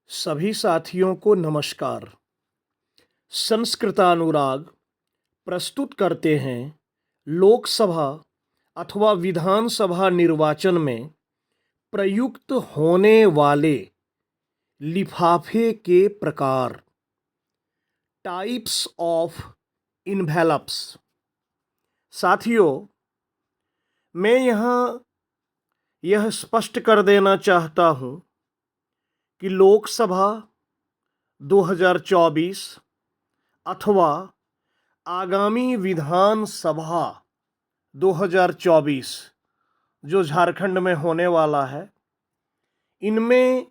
सभी साथियों को नमस्कार। संस्कृतानुराग प्रस्तुत करते हैं लोकसभा अथवा विधानसभा निर्वाचन में प्रयुक्त होने वाले लिफाफे के प्रकार, टाइप्स ऑफ इन्वेलप्स। साथियों, मैं यहाँ यह स्पष्ट कर देना चाहता हूँ कि लोकसभा 2024 अथवा आगामी विधानसभा 2024 जो झारखंड में होने वाला है, इनमें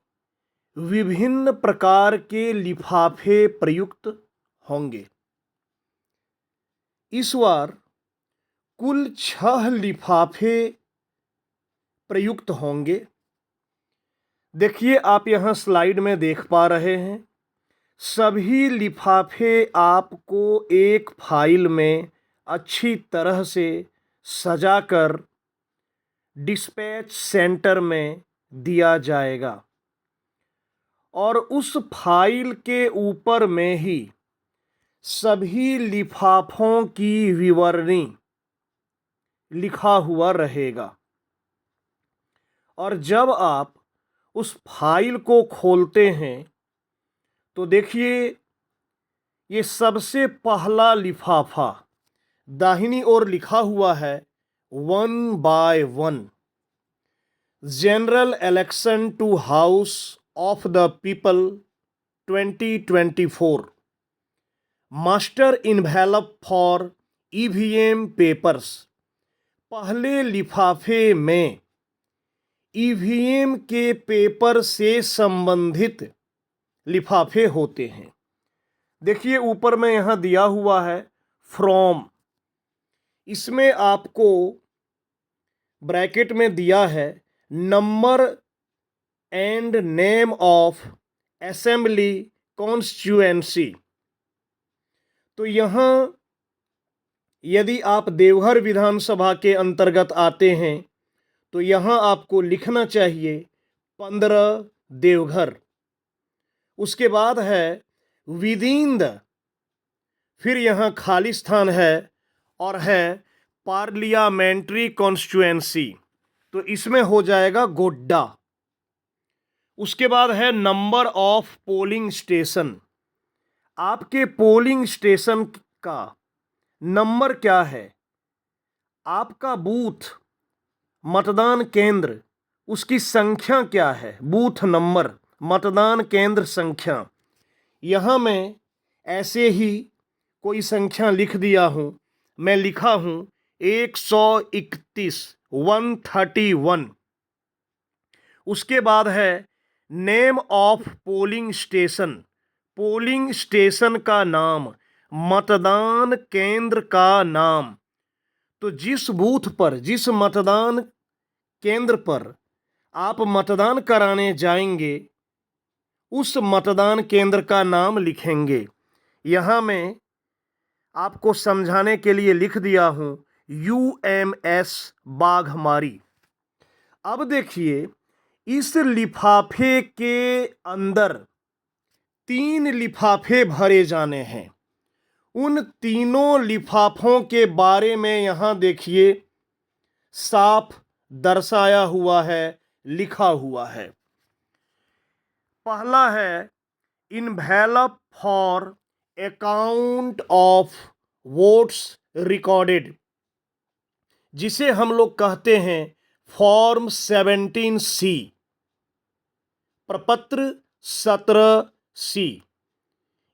विभिन्न प्रकार के लिफाफे प्रयुक्त होंगे। इस बार कुल 6 लिफाफे प्रयुक्त होंगे। देखिए, आप यहाँ स्लाइड में देख पा रहे हैं। सभी लिफाफे आपको एक फाइल में अच्छी तरह से सजाकर डिस्पैच सेंटर में दिया जाएगा और उस फाइल के ऊपर में ही सभी लिफाफों की विवरणी लिखा हुआ रहेगा। और जब आप उस फाइल को खोलते हैं तो देखिए, ये सबसे पहला लिफाफा दाहिनी ओर लिखा हुआ है 1 by 1 general election to House of the People 2024 master envelope for EVM papers. पहले लिफाफे में ईवीएम के पेपर से संबंधित लिफाफे होते हैं। देखिए, ऊपर में यहाँ दिया हुआ है फ्रॉम। इसमें आपको ब्रैकेट में दिया है number and name of assembly constituency. तो यहाँ यदि आप देवघर विधानसभा के अंतर्गत आते हैं तो यहाँ आपको लिखना चाहिए 15 देवघर। उसके बाद है विदिन द, फिर यहाँ खाली स्थान है और है पार्लियामेंट्री कॉन्स्टिट्यूएंसी, तो इसमें हो जाएगा गोड्डा। उसके बाद है नंबर ऑफ पोलिंग स्टेशन। आपके पोलिंग स्टेशन का नंबर क्या है, आपका बूथ मतदान केंद्र उसकी संख्या क्या है, बूथ नंबर मतदान केंद्र संख्या। यहाँ मैं ऐसे ही कोई संख्या लिख दिया हूँ। मैं लिखा हूँ 131 131। उसके बाद है name of polling station. Polling station का नाम, मतदान केंद्र का नाम। तो जिस बूथ पर, जिस मतदान केंद्र पर आप मतदान कराने जाएंगे, उस मतदान केंद्र का नाम लिखेंगे। यहाँ मैं आपको समझाने के लिए लिख दिया हूँ UMS बाघमारी। अब देखिए, इस लिफाफे के अंदर 3 लिफाफे भरे जाने हैं। उन तीनों लिफाफों के बारे में यहाँ देखिए साफ दर्शाया हुआ है, लिखा हुआ है। पहला है envelope for account of votes recorded, जिसे हम लोग कहते हैं फॉर्म 17C, प्रपत्र 17C।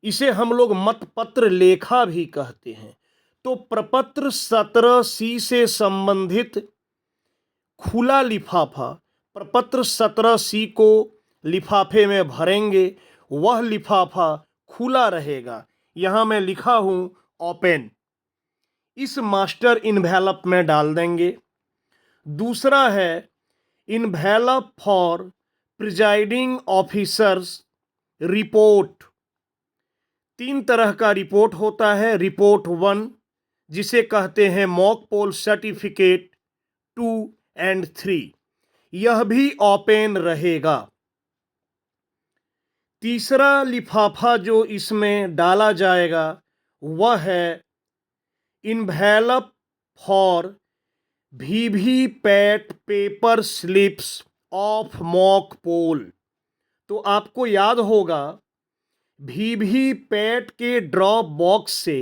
इसे हम लोग मतपत्र लेखा भी कहते हैं। तो प्रपत्र 17C से संबंधित खुला लिफाफा, प्रपत्र 17C को लिफाफे में भरेंगे, वह लिफाफा खुला रहेगा। यहाँ मैं लिखा हूँ ओपन। इस मास्टर इन्वेलप में डाल देंगे। दूसरा है envelope for presiding officers report. 3 तरह का रिपोर्ट होता है। रिपोर्ट 1 जिसे कहते हैं मॉक पोल सर्टिफिकेट 2 and 3, यह भी ओपन रहेगा। तीसरा लिफाफा जो इसमें डाला जाएगा वह है envelope for VVPAT paper slips of mock poll. तो आपको याद होगा वीवीपैट के ड्रॉप बॉक्स से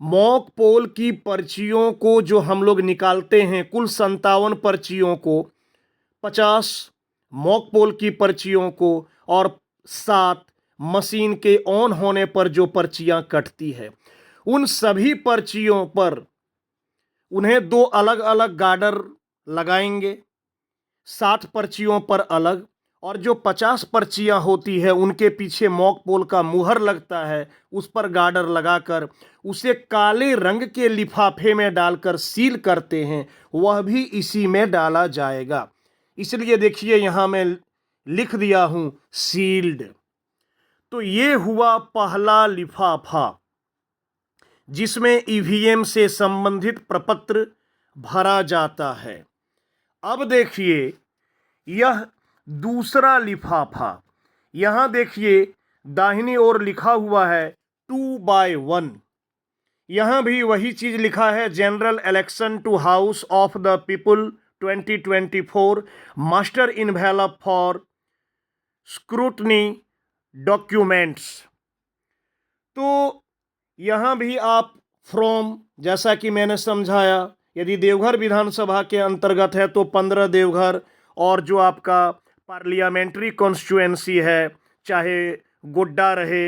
मॉक पोल की पर्चियों को जो हम लोग निकालते हैं, कुल 57 पर्चियों को, 50 मॉक पोल की पर्चियों को और 7 मशीन के ऑन होने पर जो पर्चियां कटती है, उन सभी पर्चियों पर उन्हें 2 अलग अलग गार्डर लगाएंगे, 60 पर्चियों पर अलग, और जो 50 पर्चियां होती है उनके पीछे मॉक पोल का मुहर लगता है, उस पर गार्डर लगाकर उसे काले रंग के लिफाफे में डालकर सील करते हैं। वह भी इसी में डाला जाएगा, इसलिए देखिए यहां मैं लिख दिया हूं सील्ड। तो ये हुआ पहला लिफाफा जिसमें ईवीएम से संबंधित प्रपत्र भरा जाता है। अब देखिए यह दूसरा लिफाफा, यहां देखिए दाहिनी ओर लिखा हुआ है 2/1। यहां भी वही चीज लिखा है, general election to House of the People 2024 master envelope for scrutiny documents. तो यहां भी आप फ्रॉम, जैसा कि मैंने समझाया, यदि देवघर विधानसभा के अंतर्गत है तो 15 देवघर, और जो आपका पार्लियामेंट्री कॉन्स्टिट्यूएंसी है, चाहे गोड्डा रहे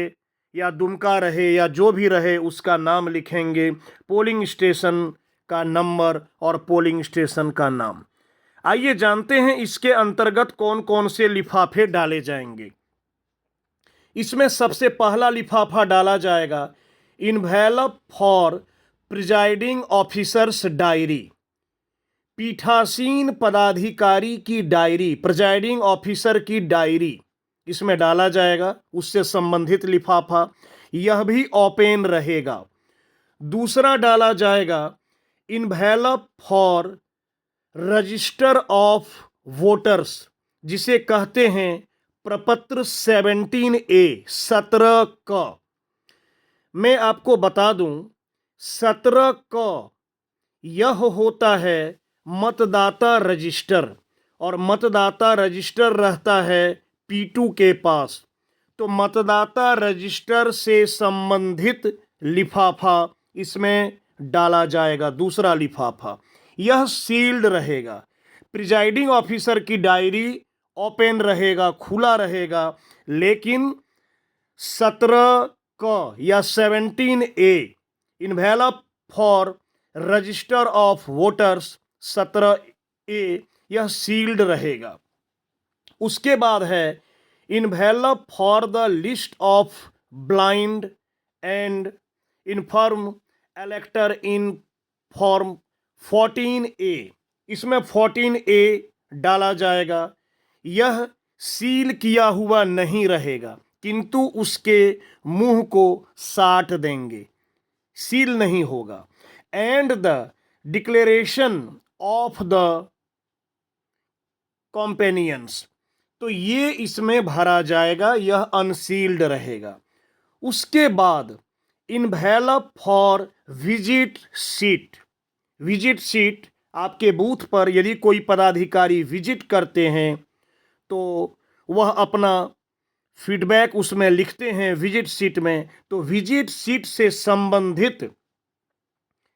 या दुमका रहे या जो भी रहे, उसका नाम लिखेंगे, पोलिंग स्टेशन का नंबर और पोलिंग स्टेशन का नाम। आइए जानते हैं इसके अंतर्गत कौन कौन से लिफाफे डाले जाएंगे। इसमें सबसे पहला लिफाफा डाला जाएगा envelope for presiding officers diary, पीठासीन पदाधिकारी की डायरी, प्रिजाइडिंग ऑफिसर की डायरी इसमें डाला जाएगा, उससे संबंधित लिफाफा, यह भी ओपन रहेगा। दूसरा डाला जाएगा envelope for register of voters, जिसे कहते हैं प्रपत्र 17A 17 क। मैं आपको बता दूं 17 क यह होता है मतदाता रजिस्टर, और मतदाता रजिस्टर रहता है P2 के पास। तो मतदाता रजिस्टर से संबंधित लिफाफा इसमें डाला जाएगा, दूसरा लिफाफा, यह सील्ड रहेगा। प्रिजाइडिंग ऑफिसर की डायरी ओपन रहेगा, खुला रहेगा, लेकिन 17 क या 17A envelope for register of voters 17A यह सील्ड रहेगा। उसके बाद है envelope for the list of blind and inform इलेक्टर in form 14A, इसमें 14A डाला जाएगा। यह सील किया हुआ नहीं रहेगा, किंतु उसके मुंह को साट देंगे, सील नहीं होगा। And the declaration of the companions, तो ये इसमें भरा जाएगा, यह अनसील्ड रहेगा। उसके बाद envelope for visit seat, visit seat आपके बूथ पर यदि कोई पदाधिकारी विजिट करते हैं तो वह अपना फीडबैक उसमें लिखते हैं विजिट सीट में, तो विजिट सीट से संबंधित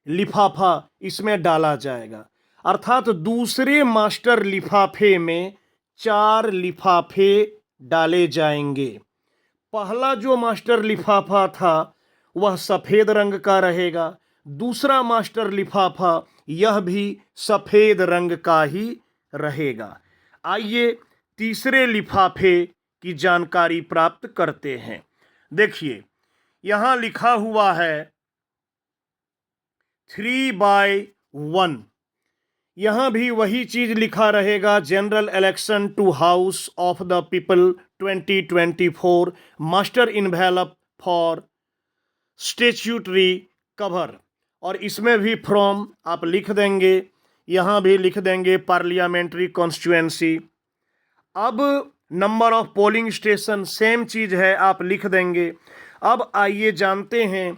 लिफाफा इसमें डाला जाएगा। अर्थात दूसरे मास्टर लिफाफे में 4 लिफाफे डाले जाएंगे। पहला जो मास्टर लिफाफा था वह सफेद रंग का रहेगा, दूसरा मास्टर लिफाफा यह भी सफेद रंग का ही रहेगा। आइए तीसरे लिफाफे की जानकारी प्राप्त करते हैं। देखिए यहां लिखा हुआ है 3/1, यहां भी वही चीज लिखा रहेगा, general election to House of the People 2024 master envelope for statutory cover, और इसमें भी फ्रॉम आप लिख देंगे, यहां भी लिख देंगे पार्लियामेंट्री कॉन्स्टिट्यूएंसी। अब number of polling station same चीज है, आप लिख देंगे। अब आइए जानते हैं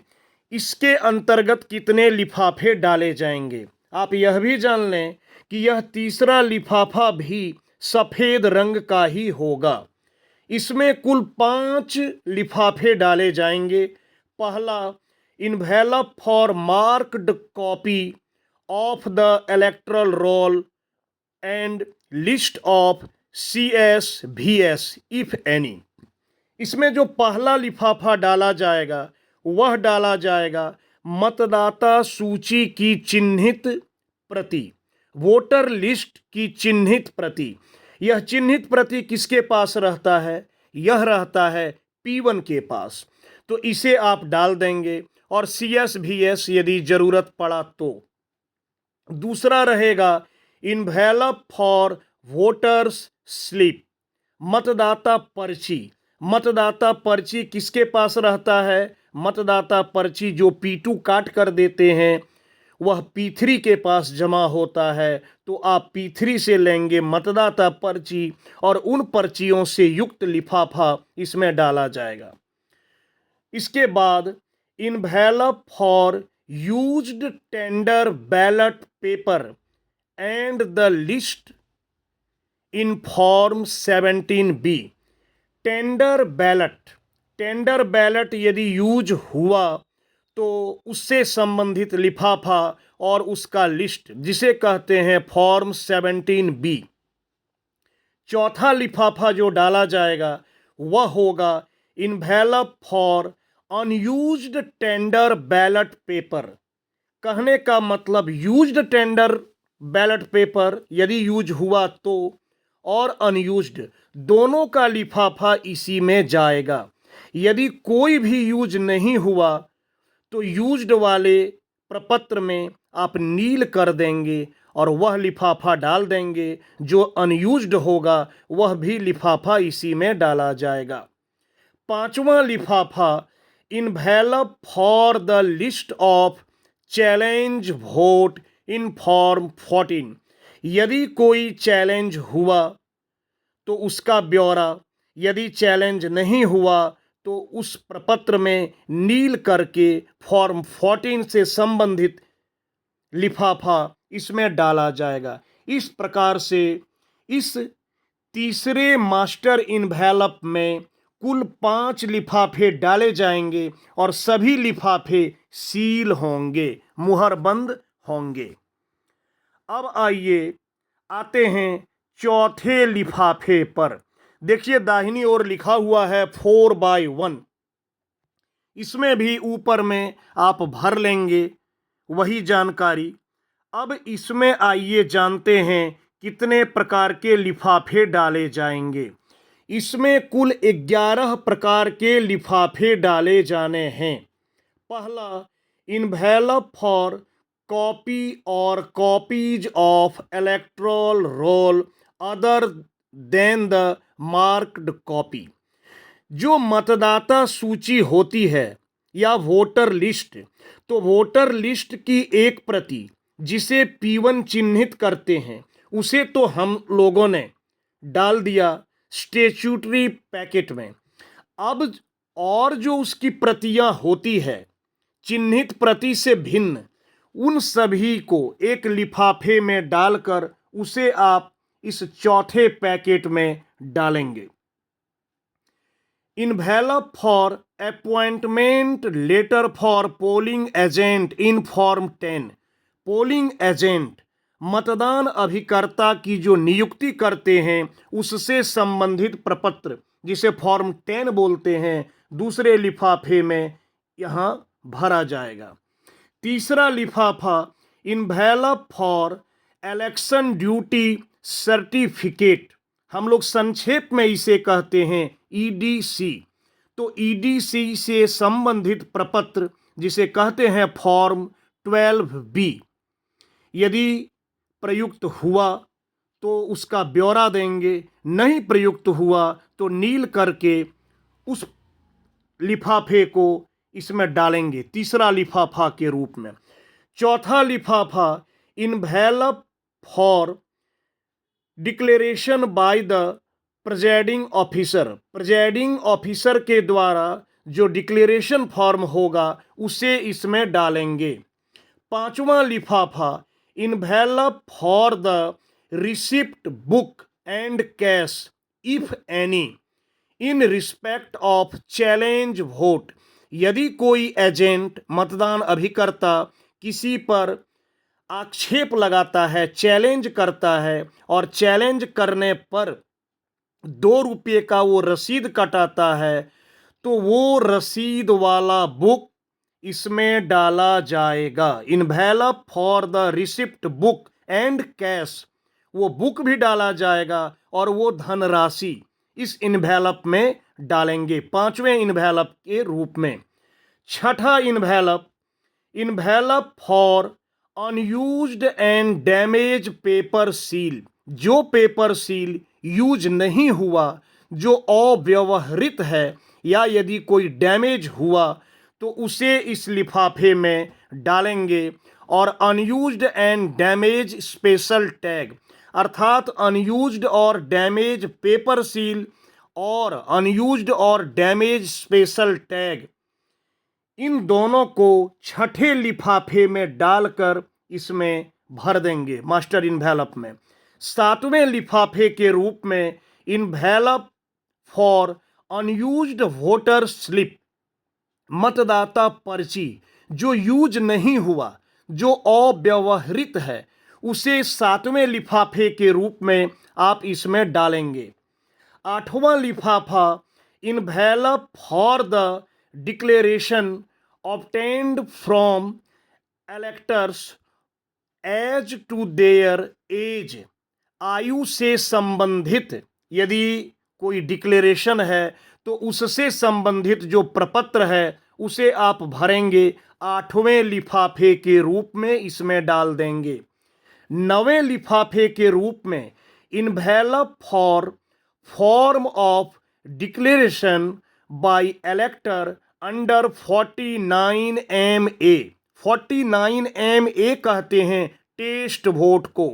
इसके अंतर्गत कितने लिफाफे डाले जाएंगे। आप यह भी जान लें कि यह तीसरा लिफाफा भी सफेद रंग का ही होगा। इसमें कुल 5 लिफाफे डाले जाएंगे। पहला, envelope for marked copy of the electoral roll and list of CSVS if any. इसमें जो पहला लिफाफा डाला जाएगा वह डाला जाएगा मतदाता सूची की चिन्हित प्रति, वोटर लिस्ट की चिन्हित प्रति। यह चिन्हित प्रति किसके पास रहता है? यह रहता है P1 के पास, तो इसे आप डाल देंगे और CSVS यदि जरूरत पड़ा तो। दूसरा रहेगा इन्वेलप फॉर वोटर्स स्लिप, मतदाता पर्ची। मतदाता पर्ची किसके पास रहता है? मतदाता पर्ची जो P2 काट कर देते हैं वह P3 के पास जमा होता है, तो आप P3 से लेंगे मतदाता पर्ची और उन पर्चियों से युक्त लिफाफा इसमें डाला जाएगा। इसके बाद envelope for used tender ballot paper and the list in form 17B। Tender ballot यदि यूज हुआ तो उससे संबंधित लिफाफा और उसका लिस्ट जिसे कहते हैं फॉर्म 17B। चौथा लिफाफा जो डाला जाएगा वह होगा envelope for unused tender ballot paper. कहने का मतलब यूज्ड टेंडर बैलेट पेपर यदि यूज हुआ तो और अनयूज्ड दोनों का लिफाफा इसी में जाएगा। यदि कोई भी यूज नहीं हुआ तो यूज्ड वाले प्रपत्र में आप नील कर देंगे और वह लिफाफा डाल देंगे। जो अनयूज्ड होगा वह भी लिफाफा इसी में डाला जाएगा। पांचवां लिफाफा envelope for the list of challenge vote in form 14। यदि कोई चैलेंज हुआ तो उसका ब्यौरा, यदि चैलेंज नहीं हुआ तो उस प्रपत्र में नील करके फॉर्म 14 से संबंधित लिफाफा इसमें डाला जाएगा। इस प्रकार से इस तीसरे मास्टर इन्वेलप में कुल 5 लिफाफे डाले जाएंगे और सभी लिफाफे सील होंगे, मुहरबंद होंगे। अब आइए आते हैं चौथे लिफाफे पर। देखिए दाहिनी ओर लिखा हुआ है 4/1। इसमें भी ऊपर में आप भर लेंगे वही जानकारी। अब इसमें आइए जानते हैं कितने प्रकार के लिफाफे डाले जाएंगे। इसमें कुल 11 प्रकार के लिफाफे डाले जाने हैं। पहला, इन्वेलप फॉर कॉपी और copies of electoral roll other than the marked copy. जो मतदाता सूची होती है या वोटर लिस्ट, तो वोटर लिस्ट की एक प्रति जिसे P1 चिन्हित करते हैं उसे तो हम लोगों ने डाल दिया स्टैट्यूटरी पैकेट में। अब और जो उसकी प्रतियां होती है चिन्हित प्रति से भिन्न, उन सभी को एक लिफाफे में डालकर उसे आप इस चौथे पैकेट में डालेंगे। Envelope for appointment letter for polling agent in form 10। Polling agent मतदान अभिकर्ता की जो नियुक्ति करते हैं उससे संबंधित प्रपत्र जिसे फॉर्म 10 बोलते हैं, दूसरे लिफाफे में यहाँ भरा जाएगा। तीसरा लिफाफा envelope for election duty certificate, हम लोग संक्षेप में इसे कहते हैं EDC। तो EDC से संबंधित प्रपत्र जिसे कहते हैं फॉर्म 12B, यदि प्रयुक्त हुआ तो उसका ब्यौरा देंगे, नहीं प्रयुक्त हुआ तो नील करके उस लिफाफे को इसमें डालेंगे तीसरा लिफाफा के रूप में। चौथा लिफाफा envelope for declaration by the presiding officer के द्वारा जो डिक्लेरेशन फॉर्म होगा उसे इसमें डालेंगे। पांचवा लिफाफा, envelope for the receipt book and cash if any in respect of challenge vote. यदि कोई एजेंट मतदान अभिकर्ता किसी पर आक्षेप लगाता है, चैलेंज करता है और चैलेंज करने पर 2 रुपये का वो रसीद कटाता है, तो वो रसीद वाला बुक इसमें डाला जाएगा। Envelope for the receipt book and cash, वो बुक भी डाला जाएगा और वो धनराशि इस इन्वेलप में डालेंगे, पांचवें इन्वेलप के रूप में। छठा envelope, envelope for unused and damage paper seal. जो पेपर सील यूज नहीं हुआ, जो अव्यवहृत है या यदि कोई डैमेज हुआ तो उसे इस लिफाफे में डालेंगे। और unused and damage special tag, अर्थात अनयूज्ड और डैमेज पेपर सील और अनयूज्ड और डैमेज स्पेशल टैग, इन दोनों को छठे लिफाफे में डालकर इसमें भर देंगे, मास्टर इन्वेलप में। सातवें लिफाफे के रूप में envelope for unused voter slip, मतदाता पर्ची जो यूज नहीं हुआ, जो अव्यवहृत है, उसे सातवें लिफाफे के रूप में आप इसमें डालेंगे। आठवां लिफाफा, envelope for the declaration obtained from electors as to their age, आयु से संबंधित यदि कोई डिक्लेरेशन है तो उससे संबंधित जो प्रपत्र है उसे आप भरेंगे, आठवें लिफाफे के रूप में इसमें डाल देंगे। नवें लिफाफे के रूप में envelope for form of declaration by इलेक्टर under 49MA। 49MA कहते हैं टेस्ट वोट को।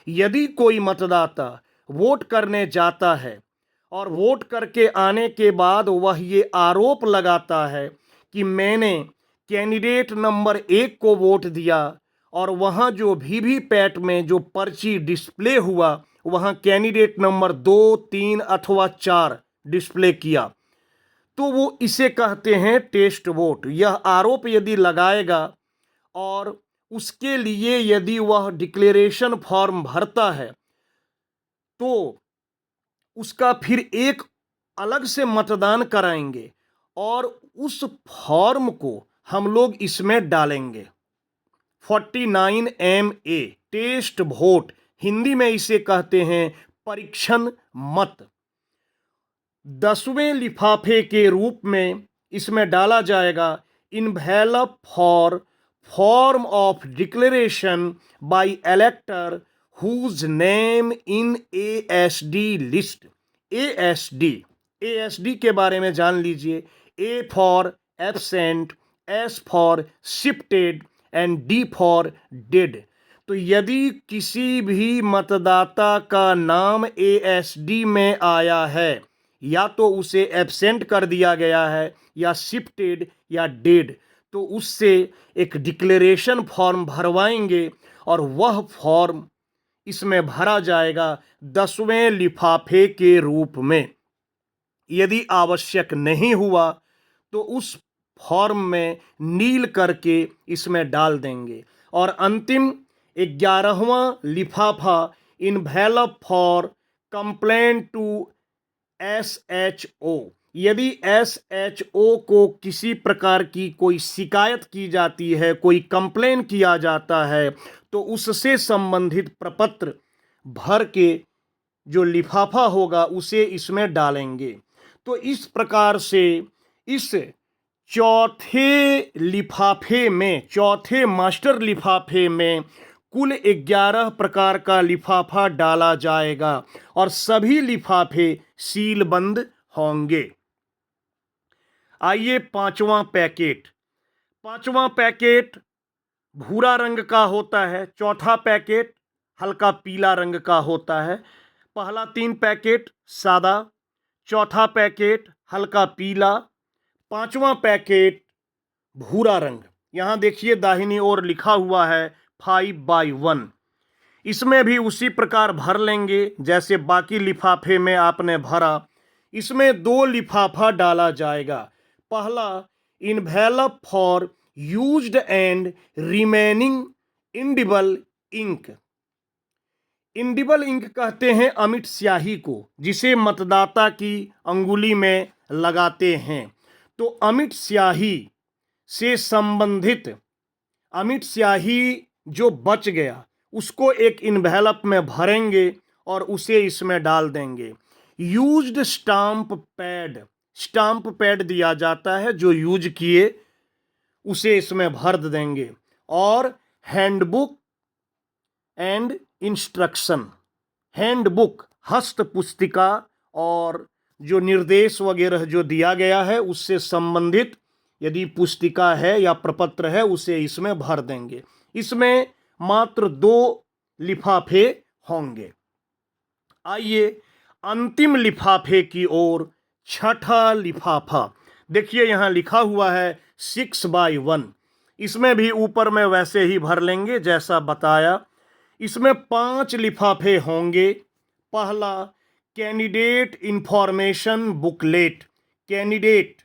यदि कोई मतदाता वोट करने जाता है और वोट करके आने के बाद वह ये आरोप लगाता है कि मैंने कैंडिडेट नंबर 1 को वोट दिया और वहाँ जो वीवीपैट में जो पर्ची डिस्प्ले हुआ वहाँ कैंडिडेट नंबर 2, 3 अथवा 4 डिस्प्ले किया, तो वो इसे कहते हैं टेस्ट वोट। यह आरोप यदि लगाएगा और उसके लिए यदि वह डिक्लेरेशन फॉर्म भरता है तो उसका फिर एक अलग से मतदान कराएंगे और उस फॉर्म को हम लोग इसमें डालेंगे। 49MA टेस्ट वोट, हिंदी में इसे कहते हैं परीक्षण मत। 10वें लिफाफे के रूप में इसमें डाला जाएगा envelope for form of declaration by elector whose name in ASD list. ASD के बारे में जान लीजिए। A for absent, S for shifted and D for dead. तो यदि किसी भी मतदाता का नाम ASD में आया है, या तो उसे एब्सेंट कर दिया गया है या शिफ्टेड या डेड, तो उससे एक डिक्लेरेशन फॉर्म भरवाएंगे और वह फॉर्म इसमें भरा जाएगा 10वें लिफाफे के रूप में। यदि आवश्यक नहीं हुआ तो उस फॉर्म में नील करके इसमें डाल देंगे। और अंतिम 11वां लिफाफा, envelope for complaint to SHO। यदि SHO को किसी प्रकार की कोई शिकायत की जाती है, कोई कंप्लेन किया जाता है, तो उससे संबंधित प्रपत्र भर के जो लिफाफा होगा उसे इसमें डालेंगे। तो इस प्रकार से इस चौथे लिफाफे में, चौथे मास्टर लिफाफे में कुल 11 प्रकार का लिफाफा डाला जाएगा और सभी लिफाफे सीलबंद होंगे। आइए पांचवा पैकेट भूरा रंग का होता है, चौथा पैकेट हल्का पीला रंग का होता है। पहला 3 पैकेट सादा, चौथा पैकेट हल्का पीला, पांचवा पैकेट भूरा रंग। यहां देखिए दाहिनी ओर लिखा हुआ है 5/1। इसमें भी उसी प्रकार भर लेंगे जैसे बाकी लिफाफे में आपने भरा। इसमें 2 लिफाफा डाला जाएगा। पहला envelope for used and remaining indelible ink. Indelible ink कहते हैं अमिट स्याही को, जिसे मतदाता की अंगुली में लगाते हैं। तो अमिट स्याही से संबंधित, अमिट स्याही जो बच गया उसको एक इन्वेलप में भरेंगे और उसे इसमें डाल देंगे। Used stamp pad, stamp pad दिया जाता है जो यूज किए, उसे इसमें भर देंगे। और हैंडबुक एंड इंस्ट्रक्शन, हैंडबुक हस्त पुस्तिका और जो निर्देश वगैरह जो दिया गया है उससे संबंधित यदि पुस्तिका है या प्रपत्र है उसे इसमें भर देंगे। इसमें मात्र 2 लिफाफे होंगे। आइए अंतिम लिफाफे की ओर। छठा लिफाफा देखिए यहां लिखा हुआ है 6/1। इसमें भी ऊपर में वैसे ही भर लेंगे जैसा बताया। इसमें 5 लिफाफे होंगे। पहला कैंडिडेट इंफॉर्मेशन बुकलेट, कैंडिडेट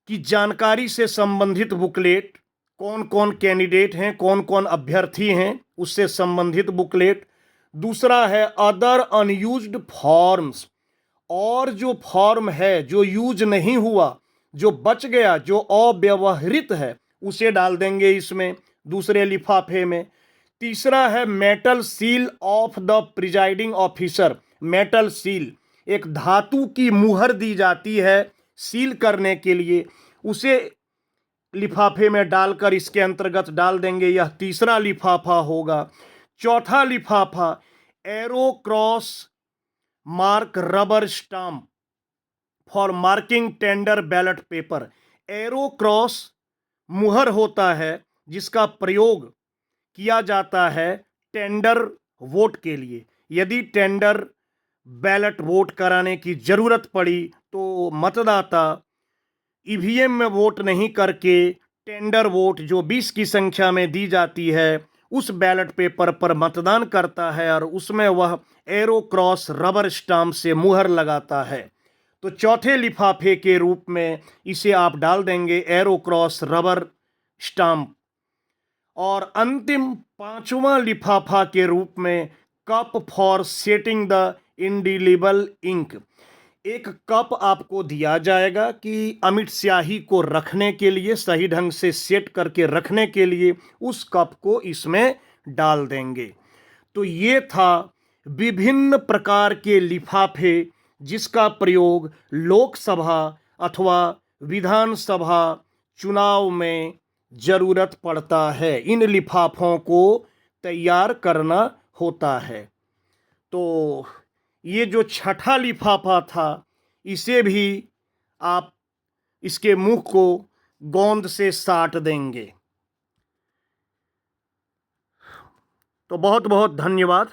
की जानकारी से संबंधित बुकलेट, कौन कौन कैंडिडेट हैं, कौन कौन अभ्यर्थी हैं, उससे संबंधित बुकलेट। दूसरा है अदर अनयूज्ड फॉर्म्स, और जो फॉर्म है जो यूज नहीं हुआ, जो बच गया, जो अव्यवहृत है, उसे डाल देंगे इसमें दूसरे लिफाफे में। तीसरा है metal seal of the presiding officer. Metal seal, एक धातु की मुहर दी जाती है सील करने के लिए, उसे लिफाफे में डालकर इसके अंतर्गत डाल देंगे। यह तीसरा लिफाफा होगा। चौथा लिफाफा arrow cross mark rubber stamp for marking tender ballot paper. Arrow cross मुहर होता है जिसका प्रयोग किया जाता है टेंडर वोट के लिए। यदि टेंडर बैलेट वोट कराने की जरूरत पड़ी तो मतदाता ईवीएम में वोट नहीं करके टेंडर वोट जो 20 की संख्या में दी जाती है उस बैलेट पेपर पर मतदान करता है और उसमें वह एरो क्रॉस रबर स्टाम्प से मुहर लगाता है। तो चौथे लिफाफे के रूप में इसे आप डाल देंगे एरो क्रॉस रबर स्टाम्प। और अंतिम 5वां लिफाफा के रूप में cup for setting the indelible ink. एक कप आपको दिया जाएगा कि अमिट स्याही को रखने के लिए, सही ढंग से सेट करके रखने के लिए उस कप को इसमें डाल देंगे। तो ये था विभिन्न प्रकार के लिफाफे जिसका प्रयोग लोकसभा अथवा विधानसभा चुनाव में जरूरत पड़ता है। इन लिफाफों को तैयार करना होता है। तो ये जो छठा लिफाफा था इसे भी आप इसके मुख को गोंद से साट देंगे। तो बहुत बहुत धन्यवाद।